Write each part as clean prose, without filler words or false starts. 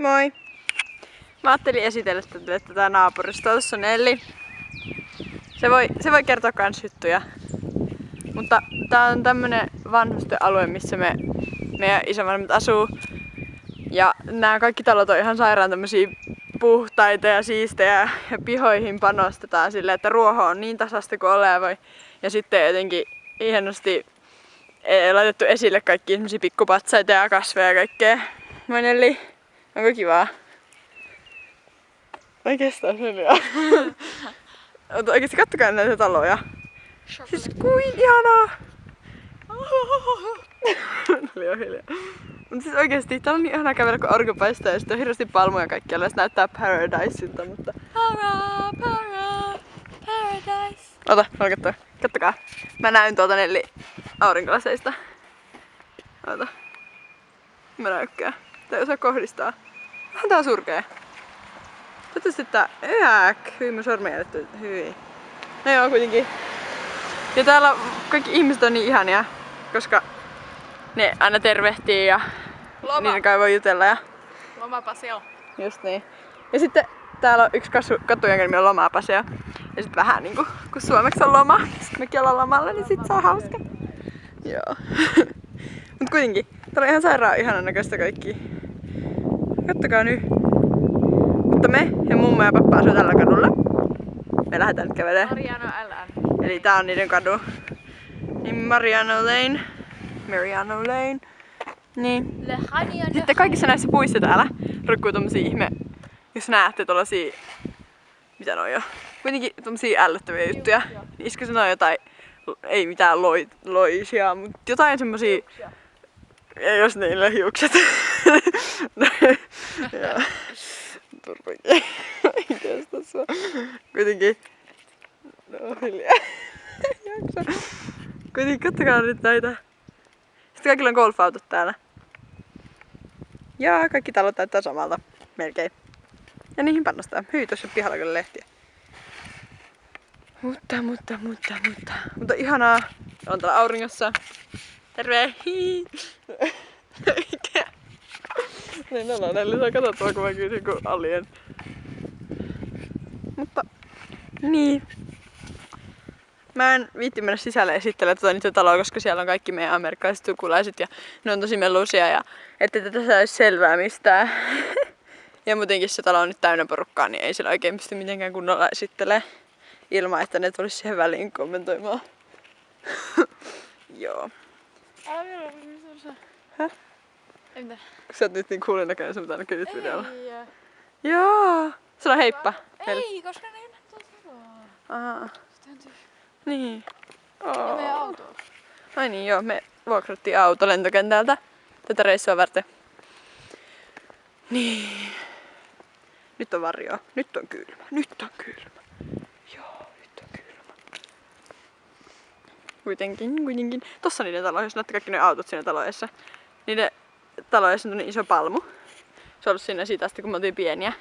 Moi! Mä ajattelin esitellä teille tätä naapuristoa. Tuossa on Elli. Se voi kertoa kans juttuja. Mutta tää on tämmönen vanhusten alue, missä meidän isovanhemmat asuu. Ja nämä kaikki talot on ihan sairaan tämmösiä puhtaita ja siistejä ja pihoihin panostetaan silleen, että ruoho on niin tasasta kuin olea voi. Ja sitten jotenkin hienosti laitettu esille kaikki semmosia pikkupatsaita ja kasveja ja kaikkea. Moi Nelli, onko kivaa? Oikeastaan se on. Oikeesti kattokaa näitä taloja. Siis kuin ihanaa! Oli jo hiljaa. Mut siis oikeesti täällä on niin ihanaa kävellä kun aurinko paistaa ja sitten on hirveästi palmuja kaikkialla ja se näyttää paradiseilta, mutta... Paradise! Ota, katsokaa. Kattokaa. Mä näyn tuolta Nelli aurinkolaseista. Ota. Mä näykkään. Tää ei osaa kohdistaa. Vähän tää on surkea. Toivottavasti tää... Hyvin mun sormenjäljet on hyvin. No joo, kuitenkin. Ja täällä kaikki ihmiset on niin ihania, koska ne aina tervehtii ja niiden kai voi jutella ja... Lomapasio. Just niin. Ja sitten täällä on yksi katu, jonka nimi on Lomapasio. Ja sit vähän niinku, kun suomeksi on loma, sit mekin ollaan lomalla, niin sit se on hauska. Joo. Mut kuitenkin, täällä on ihan sairaan ihanan näköistä kaikki. Kattokaa nyt. Mutta me ja mummo ja pappa asuu tällä kadulla. Me lähdetään nyt kävelemään. Mariano LN. Eli tää on niiden kadu. Niin Mariano Lane. Niin. Sitten kaikissa näissä puissa täällä roikkuu tommosia ihme, jos näette tollasia, mitä ne on jo, kuitenkin tommosia ällöttäviä juttuja. Iskö sanoo jotain, ei mitään loisia, mutta jotain semmosia, ja jos niillä on hiukset. Turvakin. Ei kestä sua. Kuitenkin. No hiljaa. Jaksa. Kuitenkin kattokaa nyt näitä. Sitten kaikilla on golfautot täällä. Ja kaikki talot näyttää samalta. Melkein. Ja niihin panostaa. Hyi, tuossa on pihalla kyllä lehtiä. Mutta ihanaa. On täällä auringossa. Terve! Hii. Niin on, eli saa katsottua kun mä kysyn kuin alien. Mutta niin. Mä en viitti mennä sisälle esittelemään niitä taloa, koska siellä on kaikki meidän amerikkalaiset sukulaiset ja ne on tosi meluisia ja ettei tätä saisi selvää mistään. Ja muutenkin se talo on nyt täynnä porukkaa, niin ei siellä oikein pysty mitenkään kunnolla esittelemään ilman, että ne tulisi siihen väliin kommentoimaan. Joo. Älä vielä, missä on se? Häh? Ei mitään. Kun sä oot nyt niin coolin näköinen, sun pitää näkyä nyt videolla. Ei. Joo. Sano heippa. Ei, koska ne ei näe tuolta taloa. Aha. Sitten on tyhjä. Niin. Ja meidän auto. Ai niin joo, me vuokrattiin auto lentokentältä tätä reissua varten. Niin. Nyt on varjoa. Nyt on kylmä. Joo, nyt on kylmä. Kuitenkin. Tossa niiden talo, jos näette kaikki ne autot siinä taloissa. Niiden taloissa on iso palmu. Se on ollut siinä siitä asti kun me oltiin pieniä.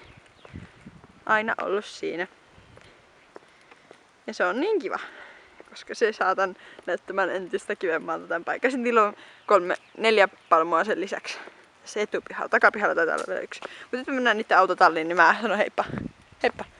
Aina ollut siinä. Ja se on niin kiva. Koska se saatan näyttämään entistä kivemmalta tämän paikan. Sitten niillä on 4 palmua sen lisäksi. Se etupihalla, takapihalla taitaa olla vielä 1. Mutta nyt me mennään niiden autotalliin, niin mä sanon heippa. Heippa.